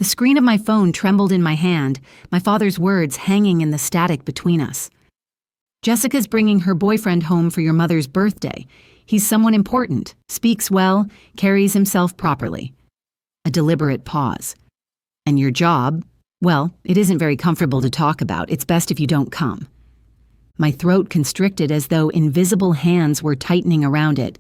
The screen of my phone trembled in my hand, my father's words hanging in the static between us. "Jessica's bringing her boyfriend home for your mother's birthday. He's someone important, speaks well, carries himself properly." A deliberate pause. "And your job? Well, it isn't very comfortable to talk about. It's best if you don't come." My throat constricted as though invisible hands were tightening around it.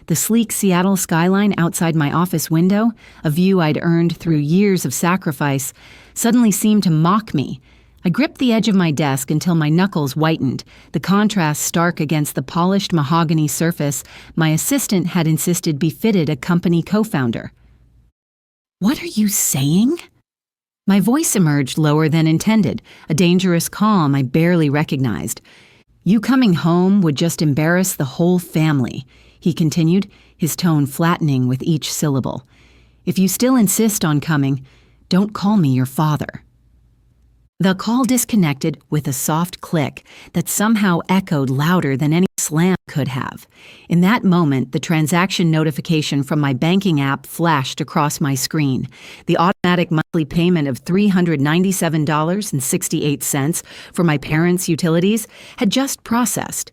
The sleek Seattle skyline outside my office window, a view I'd earned through years of sacrifice, suddenly seemed to mock me. I gripped the edge of my desk until my knuckles whitened, the contrast stark against the polished mahogany surface my assistant had insisted befitted a company co-founder. "What are you saying?" My voice emerged lower than intended, a dangerous calm I barely recognized. "You coming home would just embarrass the whole family," he continued, his tone flattening with each syllable. "If you still insist on coming, don't call me your father." The call disconnected with a soft click that somehow echoed louder than any slam could have. In that moment, the transaction notification from my banking app flashed across my screen. The automatic monthly payment of $397.68 for my parents' utilities had just processed.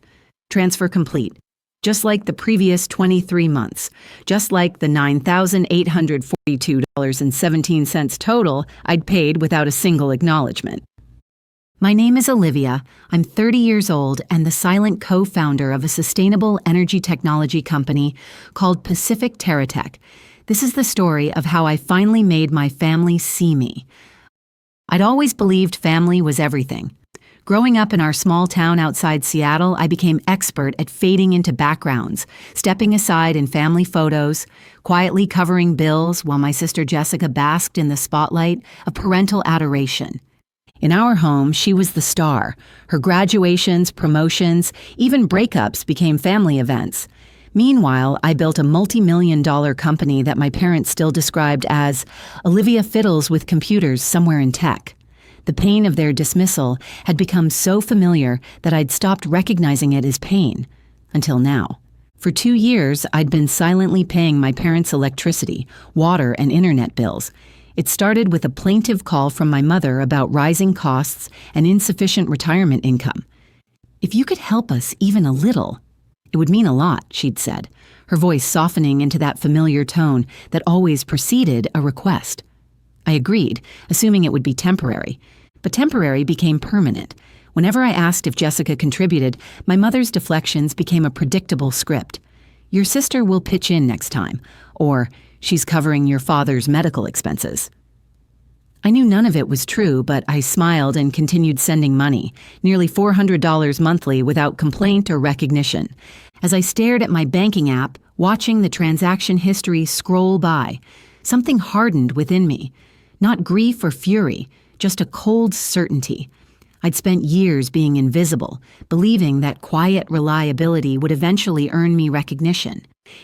Transfer complete. Just like the previous 23 months. Just like the $9,842.17 total I'd paid without a single acknowledgement. My name is Olivia. I'm 30 years old and the silent co-founder of a sustainable energy technology company called Pacific TerraTech. This is the story of how I finally made my family see me. I'd always believed family was everything. Growing up in our small town outside Seattle, I became expert at fading into backgrounds, stepping aside in family photos, quietly covering bills while my sister Jessica basked in the spotlight of parental adoration. In our home, she was the star. Her graduations, promotions, even breakups became family events. Meanwhile, I built a multi-million-dollar company that my parents still described as Olivia fiddles with computers somewhere in tech. The pain of their dismissal had become so familiar that I'd stopped recognizing it as pain, until now. For 2 years, I'd been silently paying my parents' electricity, water, and internet bills. It started with a plaintive call from my mother about rising costs and insufficient retirement income. "If you could help us even a little, it would mean a lot," she'd said, her voice softening into that familiar tone that always preceded a request. I agreed, assuming it would be temporary. But temporary became permanent. Whenever I asked if Jessica contributed, my mother's deflections became a predictable script. "Your sister will pitch in next time," or "she's covering your father's medical expenses." I knew none of it was true, but I smiled and continued sending money, nearly $400 monthly without complaint or recognition. As I stared at my banking app, watching the transaction history scroll by, something hardened within me. Not grief or fury, just a cold certainty. I'd spent years being invisible, believing that quiet reliability would eventually earn me recognition.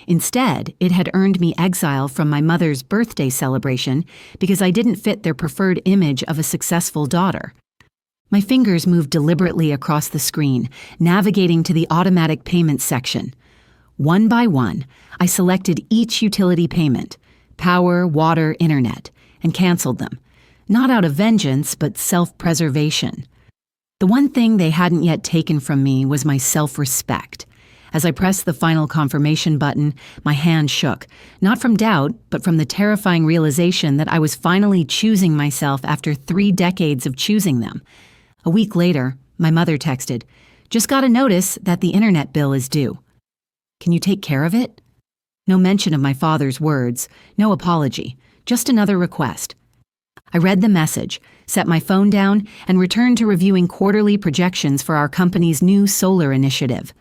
Instead, it had earned me exile from my mother's birthday celebration because I didn't fit their preferred image of a successful daughter. My fingers moved deliberately across the screen, navigating to the automatic payments section. One by one, I selected each utility payment, power, water, internet, and canceled them. Not out of vengeance, but self-preservation. The one thing they hadn't yet taken from me was my self-respect. As I pressed the final confirmation button, my hand shook, not from doubt, but from the terrifying realization that I was finally choosing myself after 3 decades of choosing them. A week later, my mother texted, "Just got a notice that the internet bill is due. Can you take care of it?" No mention of my father's words, no apology, just another request. I read the message, set my phone down, and returned to reviewing quarterly projections for our company's new solar initiative.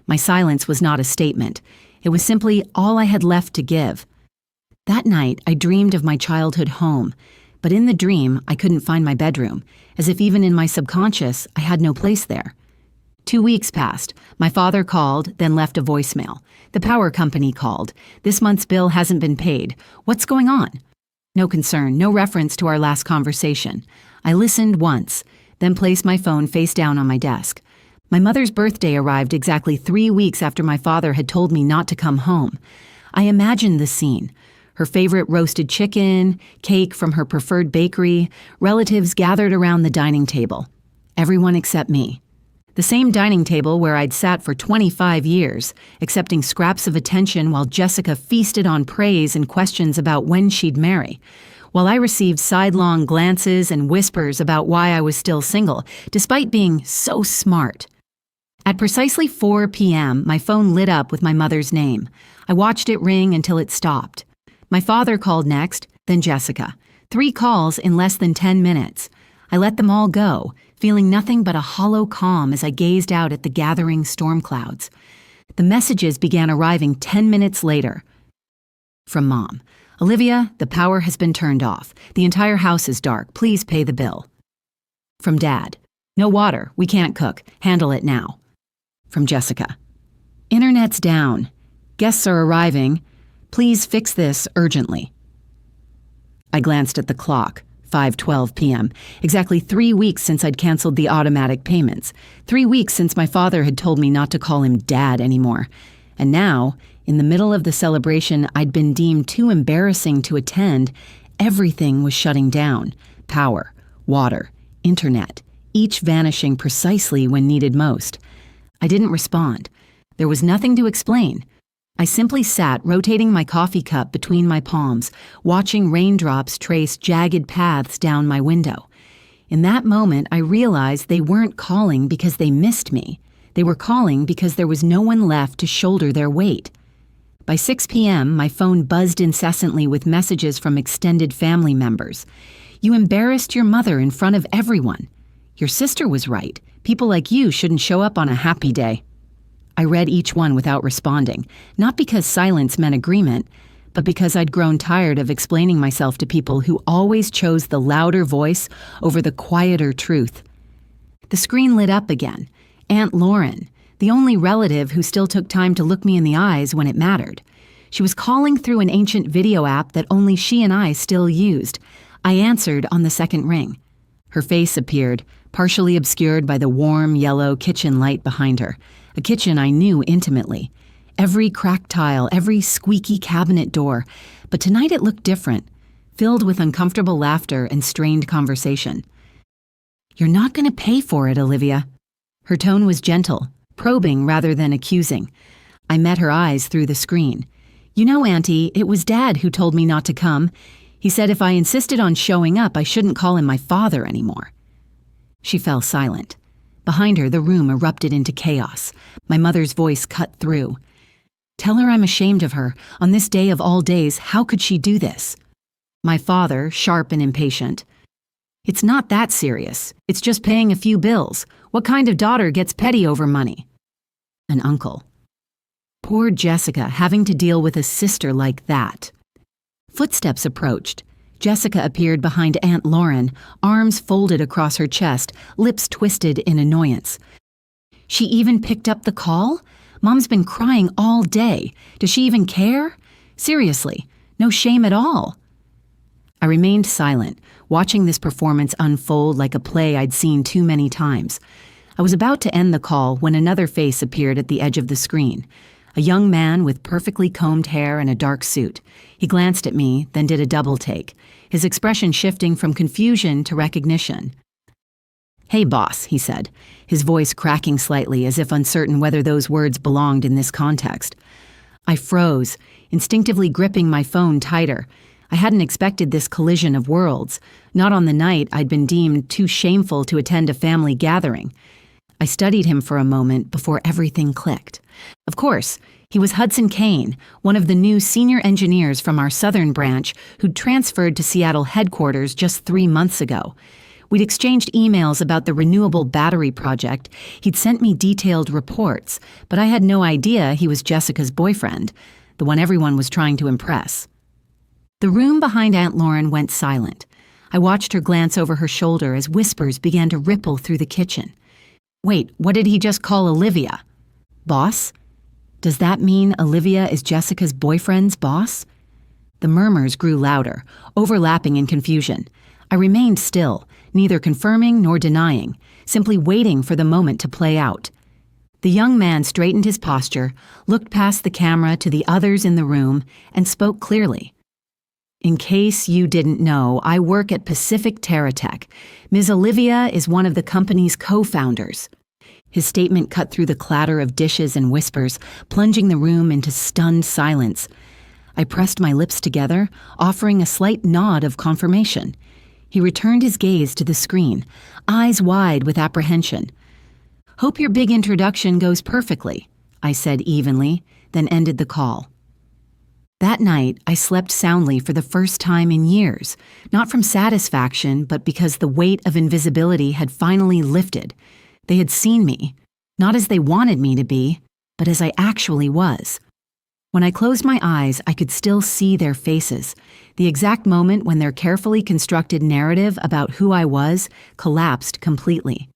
My silence was not a statement. It was simply all I had left to give. That night, I dreamed of my childhood home, but in the dream, I couldn't find my bedroom, as if even in my subconscious, I had no place there. 2 weeks passed. My father called, then left a voicemail. The power company called. "This month's bill hasn't been paid. What's going on?" No concern, no reference to our last conversation. I listened once, then placed my phone face down on my desk. My mother's birthday arrived exactly 3 weeks after my father had told me not to come home. I imagined the scene. Her favorite roasted chicken, cake from her preferred bakery, relatives gathered around the dining table. Everyone except me. The same dining table where I'd sat for 25 years, accepting scraps of attention while Jessica feasted on praise and questions about when she'd marry, while I received sidelong glances and whispers about why I was still single, despite being so smart. At precisely 4 p.m., my phone lit up with my mother's name. I watched it ring until it stopped. My father called next, then Jessica. 3 calls in less than 10 minutes. I let them all go, feeling nothing but a hollow calm as I gazed out at the gathering storm clouds. The messages began arriving 10 minutes later. From Mom. Olivia, the power has been turned off. The entire house is dark. Please pay the bill. From Dad. No water. We can't cook. Handle it now. From Jessica. Internet's down. Guests are arriving. Please fix this urgently. I glanced at the clock. 5:12 p.m., exactly 3 weeks since I'd canceled the automatic payments, 3 weeks since my father had told me not to call him Dad anymore. And now, in the middle of the celebration I'd been deemed too embarrassing to attend, everything was shutting down. Power, water, internet, each vanishing precisely when needed most. I didn't respond. There was nothing to explain. I simply sat, rotating my coffee cup between my palms, watching raindrops trace jagged paths down my window. In that moment, I realized they weren't calling because they missed me. They were calling because there was no one left to shoulder their weight. By 6 p.m., my phone buzzed incessantly with messages from extended family members. You embarrassed your mother in front of everyone. Your sister was right. People like you shouldn't show up on a happy day. I read each one without responding, not because silence meant agreement, but because I'd grown tired of explaining myself to people who always chose the louder voice over the quieter truth. The screen lit up again. Aunt Lauren, the only relative who still took time to look me in the eyes when it mattered. She was calling through an ancient video app that only she and I still used. I answered on the second ring. Her face appeared, partially obscured by the warm, yellow kitchen light behind her. A kitchen I knew intimately. Every cracked tile, every squeaky cabinet door. But tonight it looked different, filled with uncomfortable laughter and strained conversation. You're not going to pay for it, Olivia. Her tone was gentle, probing rather than accusing. I met her eyes through the screen. You know, Auntie, it was Dad who told me not to come. He said if I insisted on showing up, I shouldn't call him my father anymore. She fell silent. Behind her, the room erupted into chaos. My mother's voice cut through. Tell her I'm ashamed of her. On this day of all days, how could she do this? My father, sharp and impatient. It's not that serious. It's just paying a few bills. What kind of daughter gets petty over money? An uncle. Poor Jessica having to deal with a sister like that. Footsteps approached. Jessica appeared behind Aunt Lauren, arms folded across her chest, lips twisted in annoyance. She even picked up the call? Mom's been crying all day. Does she even care? Seriously, no shame at all. I remained silent, watching this performance unfold like a play I'd seen too many times. I was about to end the call when another face appeared at the edge of the screen. A young man with perfectly combed hair and a dark suit. He glanced at me, then did a double take, his expression shifting from confusion to recognition. Hey, boss, he said, his voice cracking slightly as if uncertain whether those words belonged in this context. I froze, instinctively gripping my phone tighter. I hadn't expected this collision of worlds, not on the night I'd been deemed too shameful to attend a family gathering. I studied him for a moment before everything clicked. Of course, he was Hudson Kane, one of the new senior engineers from our southern branch who'd transferred to Seattle headquarters just 3 months ago. We'd exchanged emails about the renewable battery project. He'd sent me detailed reports, but I had no idea he was Jessica's boyfriend, the one everyone was trying to impress. The room behind Aunt Lauren went silent. I watched her glance over her shoulder as whispers began to ripple through the kitchen. Wait, what did he just call Olivia? Boss? Does that mean Olivia is Jessica's boyfriend's boss? The murmurs grew louder, overlapping in confusion. I remained still, neither confirming nor denying, simply waiting for the moment to play out. The young man straightened his posture, looked past the camera to the others in the room, and spoke clearly. In case you didn't know, I work at Pacific TerraTech. Ms. Olivia is one of the company's co-founders." His statement cut through the clatter of dishes and whispers, plunging the room into stunned silence. I pressed my lips together, offering a slight nod of confirmation. He returned his gaze to the screen, eyes wide with apprehension. "Hope your big introduction goes perfectly," I said evenly, then ended the call. That night, I slept soundly for the first time in years, not from satisfaction, but because the weight of invisibility had finally lifted. They had seen me, not as they wanted me to be, but as I actually was. When I closed my eyes, I could still see their faces, the exact moment when their carefully constructed narrative about who I was collapsed completely.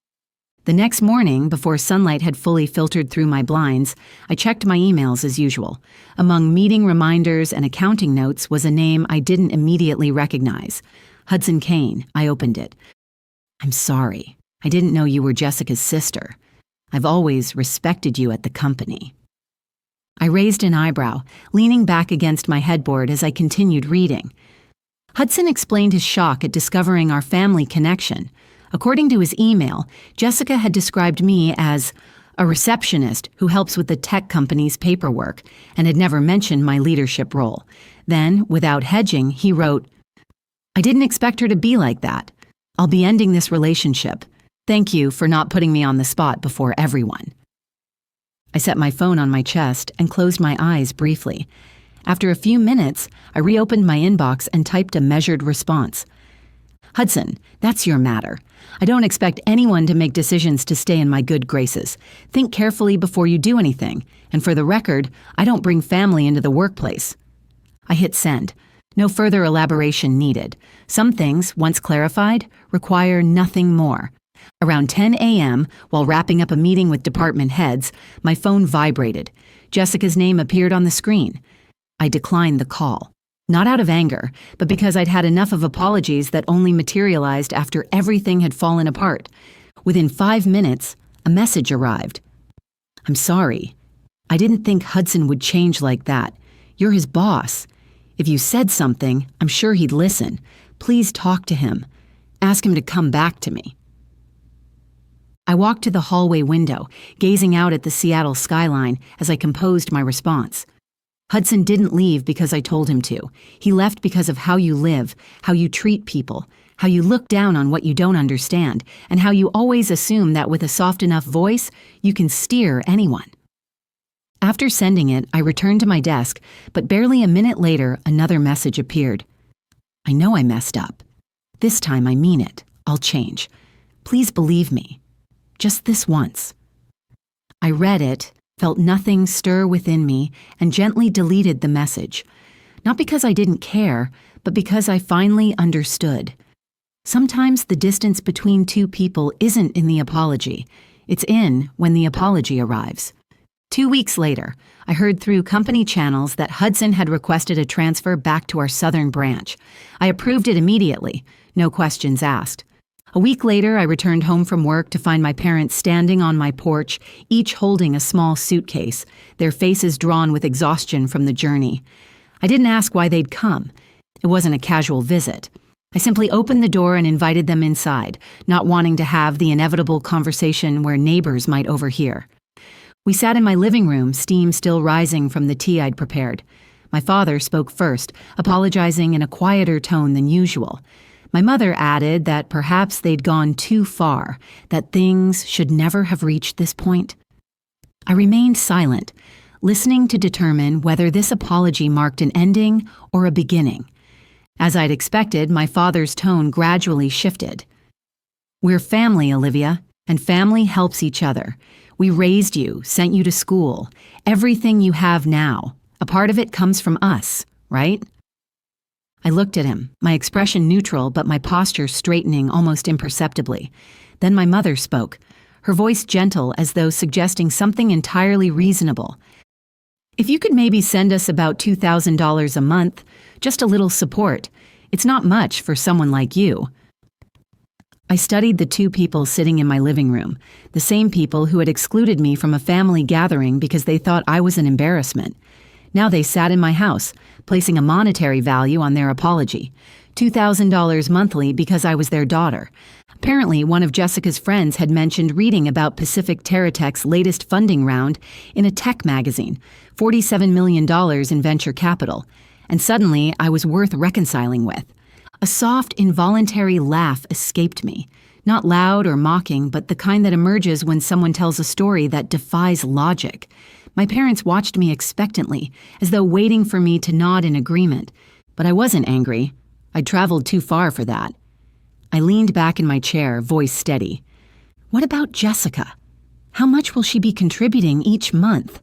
The next morning, before sunlight had fully filtered through my blinds, I checked my emails as usual. Among meeting reminders and accounting notes was a name I didn't immediately recognize. Hudson Kane. I opened it. "I'm sorry. I didn't know you were Jessica's sister. I've always respected you at the company." I raised an eyebrow, leaning back against my headboard as I continued reading. Hudson explained his shock at discovering our family connection. According to his email, Jessica had described me as a receptionist who helps with the tech company's paperwork and had never mentioned my leadership role. Then, without hedging, he wrote, "I didn't expect her to be like that. I'll be ending this relationship. Thank you for not putting me on the spot before everyone." I set my phone on my chest and closed my eyes briefly. After a few minutes, I reopened my inbox and typed a measured response. "Hudson, that's your matter. I don't expect anyone to make decisions to stay in my good graces. Think carefully before you do anything, and for the record, I don't bring family into the workplace." I hit send. No further elaboration needed. Some things, once clarified, require nothing more. Around 10 a.m., while wrapping up a meeting with department heads, my phone vibrated. Jessica's name appeared on the screen. I declined the call. Not out of anger, but because I'd had enough of apologies that only materialized after everything had fallen apart. Within 5 minutes, a message arrived. "I'm sorry. I didn't think Hudson would change like that. You're his boss. If you said something, I'm sure he'd listen. Please talk to him. Ask him to come back to me." I walked to the hallway window, gazing out at the Seattle skyline as I composed my response. Hudson didn't leave because I told him to. He left because of how you live, how you treat people, how you look down on what you don't understand, and how you always assume that with a soft enough voice, you can steer anyone. After sending it, I returned to my desk, but barely a minute later, another message appeared. "I know I messed up. This time I mean it. I'll change. Please believe me. Just this once." I read it, felt nothing stir within me, and gently deleted the message. Not because I didn't care, but because I finally understood. Sometimes the distance between two people isn't in the apology. It's in when the apology arrives. 2 weeks later, I heard through company channels that Hudson had requested a transfer back to our southern branch. I approved it immediately, no questions asked. A week later, I returned home from work to find my parents standing on my porch, each holding a small suitcase, their faces drawn with exhaustion from the journey. I didn't ask why they'd come. It wasn't a casual visit. I simply opened the door and invited them inside, not wanting to have the inevitable conversation where neighbors might overhear. We sat in my living room, steam still rising from the tea I'd prepared. My father spoke first, apologizing in a quieter tone than usual. My mother added that perhaps they'd gone too far, that things should never have reached this point. I remained silent, listening to determine whether this apology marked an ending or a beginning. As I'd expected, my father's tone gradually shifted. "We're family, Olivia, and family helps each other. We raised you, sent you to school. Everything you have now, a part of it comes from us, right?" I looked at him, my expression neutral but my posture straightening almost imperceptibly. Then my mother spoke, her voice gentle as though suggesting something entirely reasonable. "If you could maybe send us about $2,000 a month, just a little support. It's not much for someone like you." I studied the two people sitting in my living room, the same people who had excluded me from a family gathering because they thought I was an embarrassment. Now they sat in my house, placing a monetary value on their apology. $2,000 monthly because I was their daughter. Apparently, one of Jessica's friends had mentioned reading about Pacific TerraTech's latest funding round in a tech magazine, $47 million in venture capital, and suddenly I was worth reconciling with. A soft, involuntary laugh escaped me, not loud or mocking, but the kind that emerges when someone tells a story that defies logic. My parents watched me expectantly, as though waiting for me to nod in agreement, but I wasn't angry. I'd traveled too far for that. I leaned back in my chair, voice steady. What about Jessica? How much will she be contributing each month?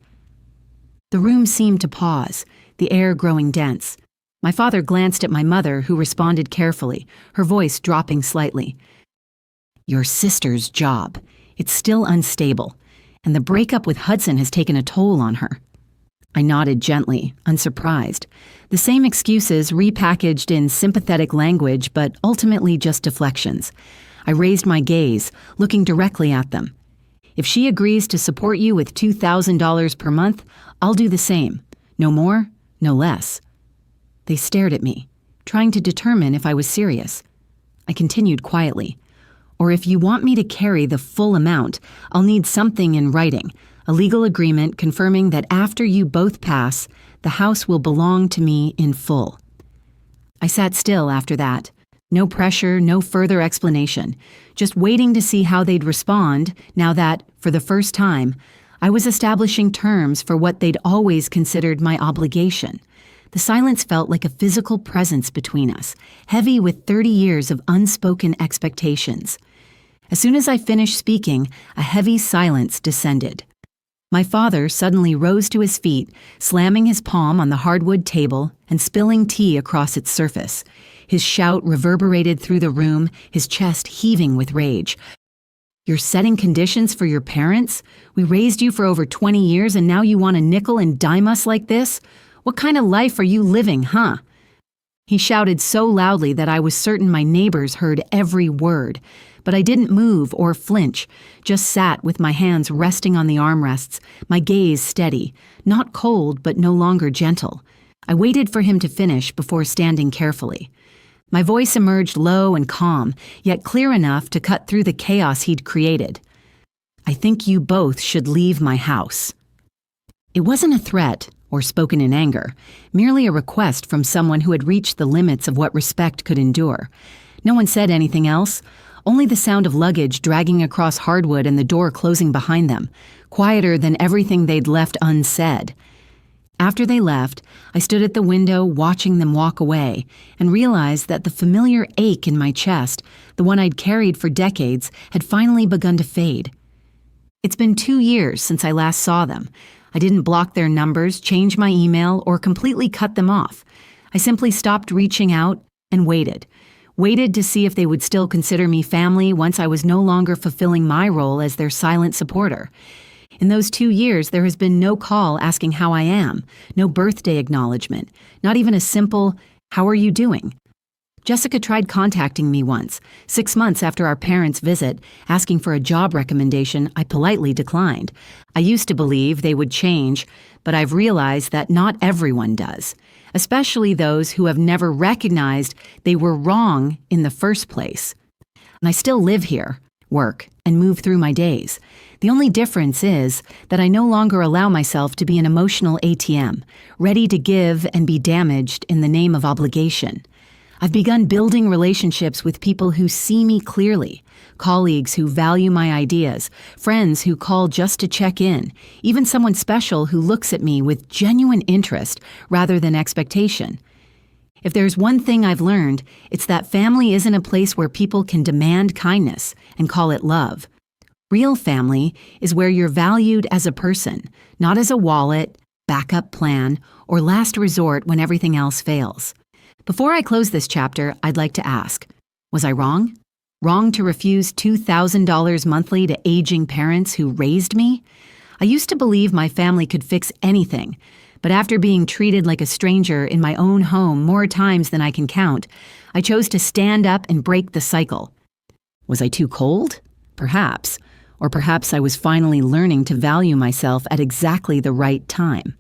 The room seemed to pause, the air growing dense. My father glanced at my mother, who responded carefully, her voice dropping slightly. Your sister's job. It's still unstable, and the breakup with Hudson has taken a toll on her. I nodded gently, unsurprised. The same excuses repackaged in sympathetic language, but ultimately just deflections. I raised my gaze, looking directly at them. If she agrees to support you with $2,000 per month, I'll do the same. No more, no less. They stared at me, trying to determine if I was serious. I continued quietly. Or if you want me to carry the full amount, I'll need something in writing, a legal agreement confirming that after you both pass, the house will belong to me in full. I sat still after that. No pressure, no further explanation, just waiting to see how they'd respond now that, for the first time, I was establishing terms for what they'd always considered my obligation. The silence felt like a physical presence between us, heavy with 30 years of unspoken expectations. As soon as I finished speaking, a heavy silence descended. My father suddenly rose to his feet, slamming his palm on the hardwood table and spilling tea across its surface. His shout reverberated through the room, his chest heaving with rage. You're setting conditions for your parents? We raised you for over 20 years and now you want to nickel and dime us like this? What kind of life are you living, huh? He shouted so loudly that I was certain my neighbors heard every word. But I didn't move or flinch, just sat with my hands resting on the armrests, my gaze steady, not cold but no longer gentle. I waited for him to finish before standing carefully. My voice emerged low and calm, yet clear enough to cut through the chaos he'd created. I think you both should leave my house. It wasn't a threat or spoken in anger, merely a request from someone who had reached the limits of what respect could endure. No one said anything else. Only the sound of luggage dragging across hardwood and the door closing behind them, quieter than everything they'd left unsaid. After they left, I stood at the window watching them walk away and realized that the familiar ache in my chest, the one I'd carried for decades, had finally begun to fade. It's been 2 years since I last saw them. I didn't block their numbers, change my email, or completely cut them off. I simply stopped reaching out and waited to see if they would still consider me family once I was no longer fulfilling my role as their silent supporter. In those 2 years, there has been no call asking how I am, no birthday acknowledgement, not even a simple, "How are you doing?" Jessica tried contacting me once, 6 months after our parents' visit, asking for a job recommendation I politely declined. I used to believe they would change, but I've realized that not everyone does, especially those who have never recognized they were wrong in the first place. And I still live here, work, and move through my days. The only difference is that I no longer allow myself to be an emotional ATM, ready to give and be damaged in the name of obligation. I've begun building relationships with people who see me clearly, colleagues who value my ideas, friends who call just to check in, even someone special who looks at me with genuine interest rather than expectation. If there's one thing I've learned, it's that family isn't a place where people can demand kindness and call it love. Real family is where you're valued as a person, not as a wallet, backup plan, or last resort when everything else fails. Before I close this chapter, I'd like to ask, was I wrong? Wrong to refuse $2,000 monthly to aging parents who raised me? I used to believe my family could fix anything, but after being treated like a stranger in my own home more times than I can count, I chose to stand up and break the cycle. Was I too cold? Perhaps. Or perhaps I was finally learning to value myself at exactly the right time.